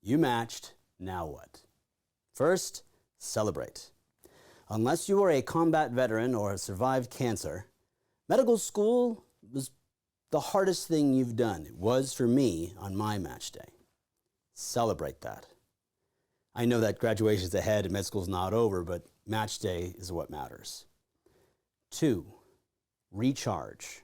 You matched, now what? First, celebrate. Unless you are a combat veteran or have survived cancer, medical school was the hardest thing you've done. It was for me on my match day. Celebrate that. I know that graduation's ahead and med school's not over, but match day is what matters. 2, recharge.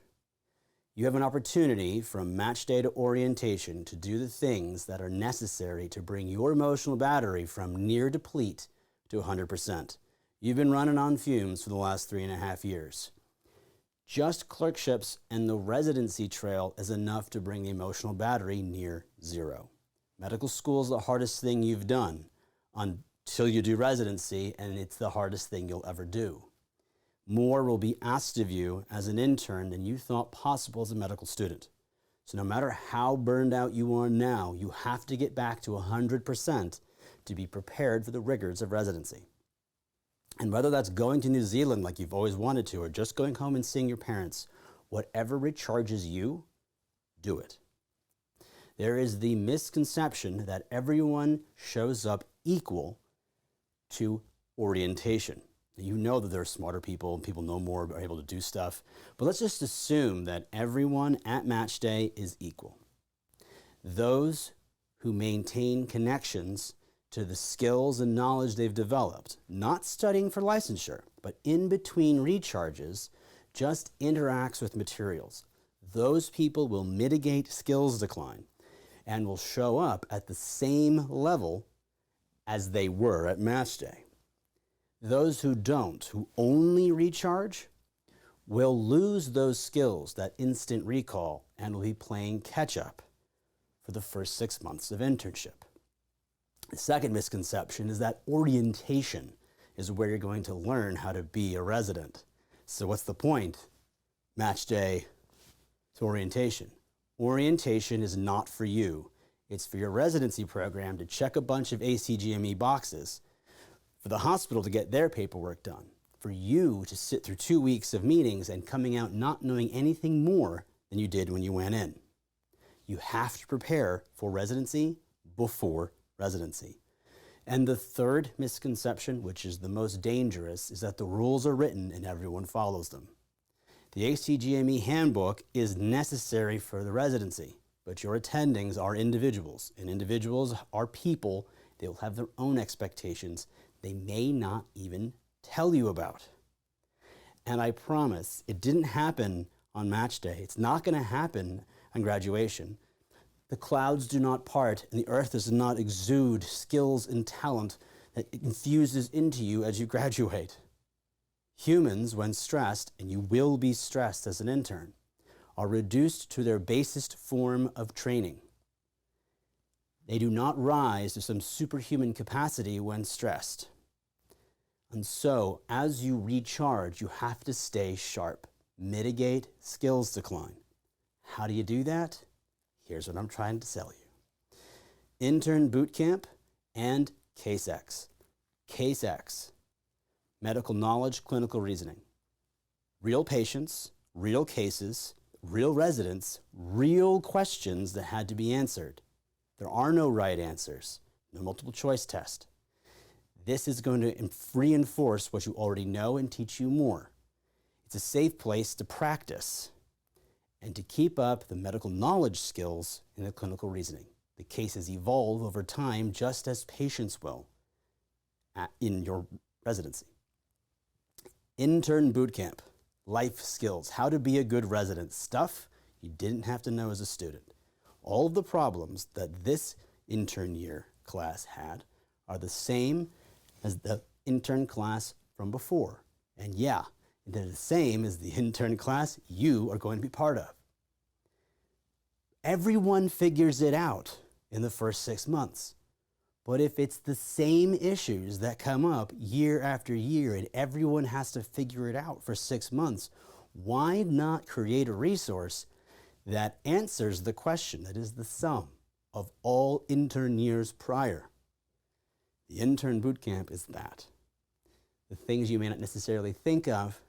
You have an opportunity from match day to orientation to do the things that are necessary to bring your emotional battery from near deplete to 100%. You've been running on fumes for the last 3.5 years. Just clerkships and the residency trail is enough to bring the emotional battery near zero. Medical school is the hardest thing you've done until you do residency, and it's the hardest thing you'll ever do. More will be asked of you as an intern than you thought possible as a medical student. So no matter how burned out you are now, you have to get back to 100% to be prepared for the rigors of residency. And whether that's going to New Zealand like you've always wanted to, or just going home and seeing your parents, whatever recharges you, do it. There is the misconception that everyone shows up equal to orientation. You know that there are smarter people and people know more, are able to do stuff. But let's just assume that everyone at match day is equal. Those who maintain connections to the skills and knowledge they've developed, not studying for licensure, but in between recharges, just interacts with materials. Those people will mitigate skills decline and will show up at the same level as they were at match day. Those who don't, who only recharge, will lose those skills, that instant recall, and will be playing catch up for the first 6 months of internship. The second misconception is that orientation is where you're going to learn how to be a resident. So what's the point? Match day to orientation. Orientation is not for you. It's for your residency program to check a bunch of ACGME boxes, for the hospital to get their paperwork done, for you to sit through 2 weeks of meetings and coming out not knowing anything more than you did when you went in. You have to prepare for residency before residency. And the third misconception, which is the most dangerous, is that the rules are written and everyone follows them. The ACGME handbook is necessary for the residency, but your attendings are individuals, and individuals are people. They'll have their own expectations they may not even tell you about. And I promise, it didn't happen on match day. It's not going to happen on graduation. The clouds do not part, and the earth does not exude skills and talent that infuses into you as you graduate. Humans, when stressed, and you will be stressed as an intern, are reduced to their basest form of training. They do not rise to some superhuman capacity when stressed. And so, as you recharge, you have to stay sharp. Mitigate skills decline. How do you do that? Here's what I'm trying to sell you. Intern bootcamp and Case X. Case X. Medical knowledge, clinical reasoning. Real patients, real cases, real residents, real questions that had to be answered. There are no right answers, no multiple choice test. This is going to reinforce what you already know and teach you more. It's a safe place to practice and to keep up the medical knowledge skills in the clinical reasoning. The cases evolve over time just as patients will in your residency. Intern bootcamp, life skills, how to be a good resident, stuff you didn't have to know as a student. All of the problems that this intern year class had are the same as the intern class from before. And yeah, they're the same as the intern class you are going to be part of. Everyone figures it out in the first 6 months. But if it's the same issues that come up year after year and everyone has to figure it out for 6 months, why not create a resource that answers the question that is the sum of all intern years prior? The intern bootcamp is that. The things you may not necessarily think of,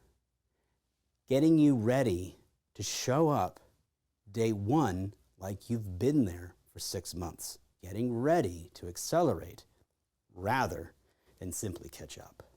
getting you ready to show up day one like you've been there for 6 months. getting ready to accelerate rather than simply catch up.